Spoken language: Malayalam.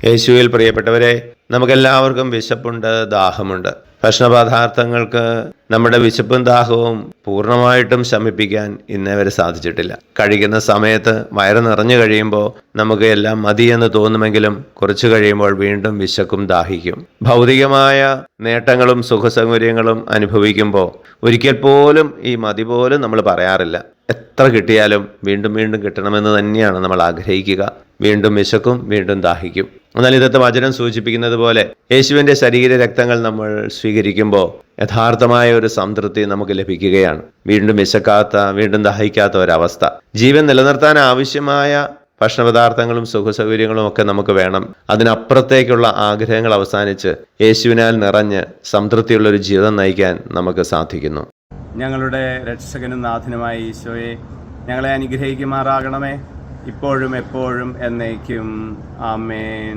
യേശുവിൽ പ്രിയപ്പെട്ടവരെ, നമുക്കെല്ലാവർക്കും വിശപ്പുണ്ട്, ദാഹമുണ്ട്. ഭക്ഷണപദാർത്ഥങ്ങൾക്ക് നമ്മുടെ വിശപ്പും ദാഹവും പൂർണ്ണമായിട്ടും ശമിപ്പിക്കാൻ ഇന്നേ വരെ സാധിച്ചിട്ടില്ല. കഴിക്കുന്ന സമയത്ത് വയറ് നിറഞ്ഞു കഴിയുമ്പോൾ നമുക്ക് എല്ലാം മതിയെന്ന് തോന്നുമെങ്കിലും കുറച്ചു കഴിയുമ്പോൾ വീണ്ടും വിശക്കും ദാഹിക്കും. ഭൗതികമായ നേട്ടങ്ങളും സുഖസൗകര്യങ്ങളും അനുഭവിക്കുമ്പോൾ ഒരിക്കൽ പോലും ഈ മതി പോലും നമ്മൾ പറയാറില്ല. എത്ര കിട്ടിയാലും വീണ്ടും വീണ്ടും കിട്ടണമെന്ന് തന്നെയാണ് നമ്മൾ ആഗ്രഹിക്കുക. വീണ്ടും വിശക്കും, വീണ്ടും ദാഹിക്കും. എന്നാൽ ഇന്നത്തെ വചനം സൂചിപ്പിക്കുന്നത് പോലെ യേശുവിൻ്റെ ശരീര രക്തങ്ങൾ നമ്മൾ സ്വീകരിക്കുമ്പോൾ യഥാർത്ഥമായ ഒരു സംതൃപ്തി നമുക്ക് ലഭിക്കുകയാണ്. വീണ്ടും വിശക്കാത്ത, വീണ്ടും ദാഹിക്കാത്ത ഒരവസ്ഥ. ജീവൻ നിലനിർത്താൻ ആവശ്യമായ ഭക്ഷണപദാർത്ഥങ്ങളും സുഖസൗകര്യങ്ങളും ഒക്കെ നമുക്ക് വേണം. അതിനപ്പുറത്തേക്കുള്ള ആഗ്രഹങ്ങൾ അവസാനിച്ച് യേശുവിനാൽ നിറഞ്ഞ് സംതൃപ്തിയുള്ളൊരു ജീവിതം നയിക്കാൻ നമുക്ക് സാധിക്കുന്നു. ഞങ്ങളുടെ രക്ഷകനും നാഥനുമായ ഈശോയെ, ഞങ്ങളെ അനുഗ്രഹിക്കുമാറാകണമേ, ഇപ്പോഴും എപ്പോഴും എന്നേക്കും. ആമേൻ.